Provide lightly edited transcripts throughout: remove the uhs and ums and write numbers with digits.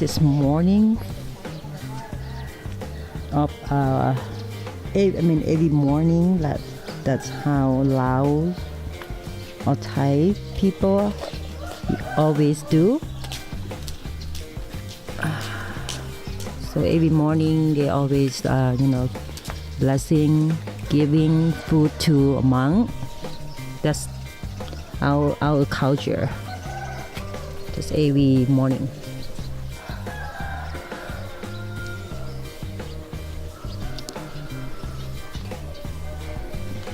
is morning of every morning that's how Laos or Thai people always do. So every morning they always blessing, giving food to a monk. That's our culture. Just every morning.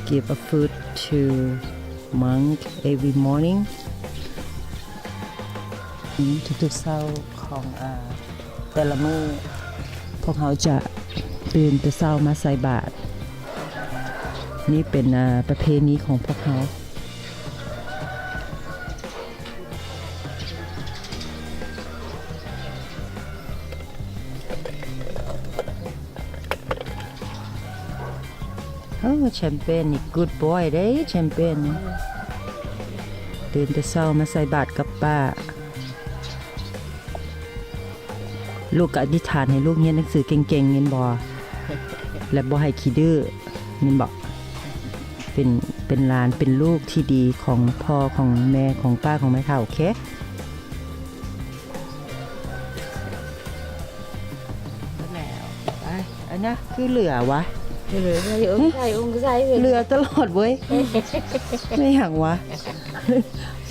Give a food to monk every morning. ทุกๆเช้าของแต่ละมื้อพวกเขาจะตื่นแต่เช้ามาใส่บาตรนี่เป็นประเพณีของพวกเขาแชมเปญนี่ good boy เด้แชมเปญนี่ตื่นแต่เช้ามาใส่บาตรกับป้าลูกก็อธิษฐานให้ลูกเรียนหนังสือเก่งๆเงินบ่และบ่ให้ขี้ดื้อเงินบ่เป็นหลานเป็นลูกที่ดีของพ่อของแม่ของป้าของแม่เฒ่าโอเคแล้วไปอันนี้คือเหลือวะเหลือใส่องค์ใส่เหลือตลอดเว้ยไม่หักวะ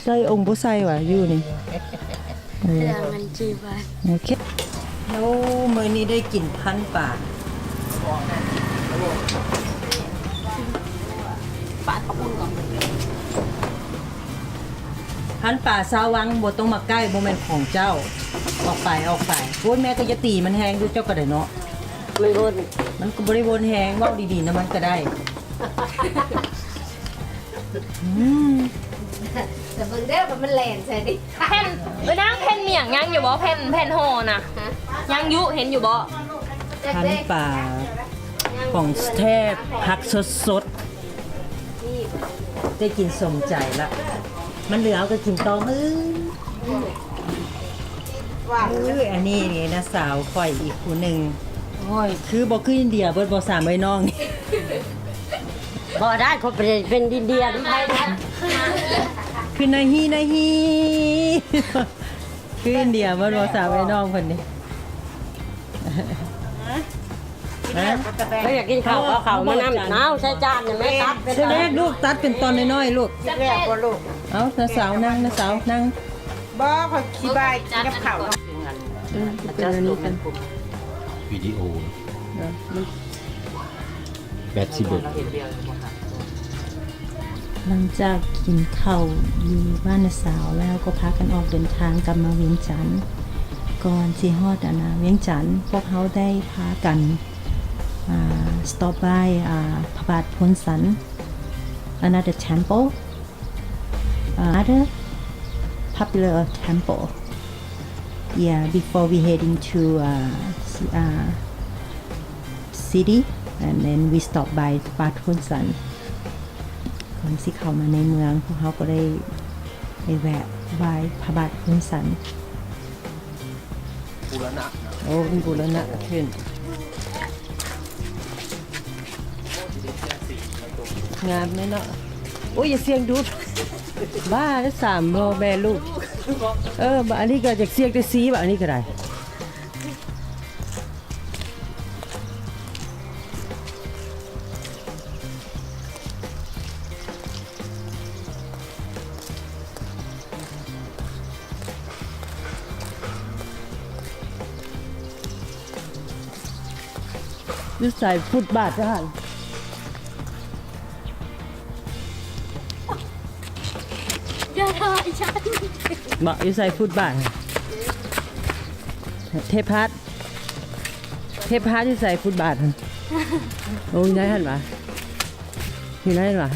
ใส่องค์บ่ใส่วะอยู่นี่เหลือมันจีบะโอเคแล้วมื้อนี้ได้กินพันป่าพันป่าซาวังบ่ต้องมาใกล้บ่แม่นของเจ้าออกไปโอ้ยแม่ก็จะตีมันแฮงอยู่เจ้าก็ได้เนาะไม่วนมันก็บ่ได้วนแฮงเว้าดีๆนะมันก็ได้แต่เบิ่งเด้อมันแหลนใส่ดิแผ่นไปนั่งแผ่นเมี่ยงยังอยู่บ่แผ่นห่อน่ะยังยุเห็นอยู่บ่พันป่าของแทบผักสดได้กินสมใจละมันเหลือก็กินต่อมื้ออันนี้นี่นะสาวข่อยอีกผู้หนึ่งโอ้ยคือบ่คืออินเดียเบิดบ่สามไว้น้องนี่บ่ได้เขาเป็นอินเดียหรือไทยนะคือนาฮีคืออินเดียเบิดบ่สามไว้น้องเพิ่นนี่ไม่อยากกินข้าวเขามาน้ำหนาวใช้จานเนี่ยไม่ตัดใช่ไหมลูกตัดเป็นตอนน้อยๆลูกแรกก็ลูกเอาน้าสาวนั่งบ่เขาขี้บายกินกับข้าวเป็นอันนี้กันวิดีโอ80 หลังจากกินข้าวอยู่บ้านน้าสาวแล้วก็พากันออกเดินทางกลับมาเวียงจันทน์ก่อนสิฮอดเวียงจันทน์พวกเขาได้พากันstop by พระบาทพนสัน another temple another popular temple before we heading to city and then we stop by พระบาทพนสันก่อนสิเข้ามาในเมืองพวกเขาก็ได้ไปแวะไหว้พระบาทพนสันบูรณะโอ้เป็นบูรณะขึ้นงามไหมเนาะโอ้ยอย่าเสียงดูดบ้าได้3โมแม่ลูกบ้าอันนี้ก็อยากเสียงแต่ซีบ้าอันนี้ก็ได้ดูใส่ฟุตบาทท่านอย่าทายฉันบอกอยู่ใส่ฟุตบาทเทพัดที่ใส่ฟุตบาทโอ้ยได้หันวะอยู่ได้หันวะ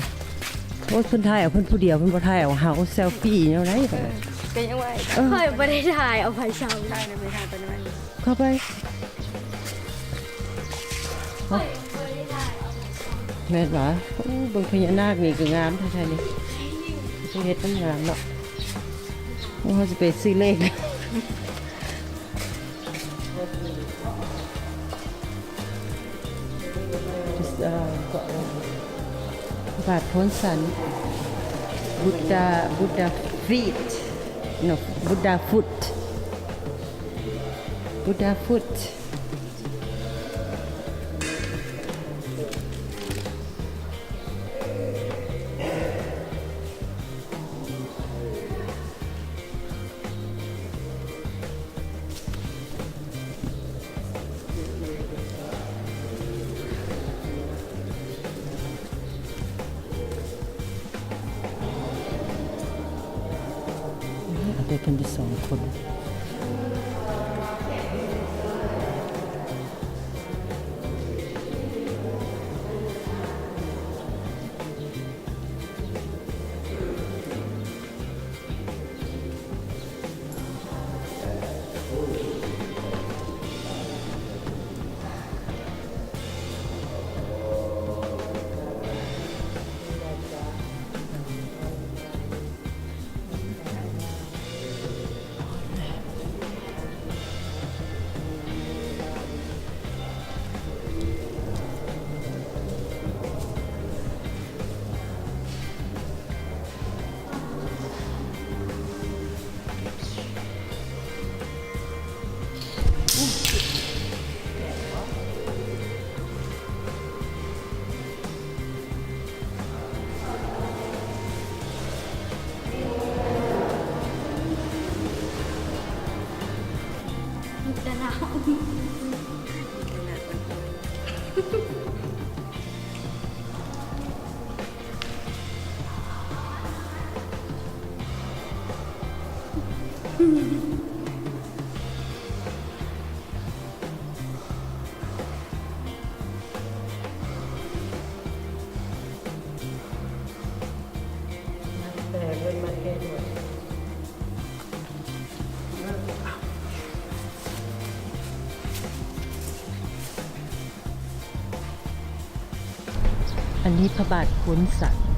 โอ้ยคนไทยเอาคนผู้เดียวคนบ่ไทยเอาเฮาเซลฟี่เนาะไหนก็ยังไงค่อยบ่ได้ถ่ายเอาไปเช่าได้นะไปถ่ายไปนั่นเข้าไปแม่นวะเบิ่งพญานาคนี่ก็งามแท้ๆนี่เฮ็ดมันงามเนาะว่าจะไปซื้อเลข บาทโพนสันBuddha feet no Buddha footเอาไปกันที่2 คน อันนี้พระบาทโขนสัน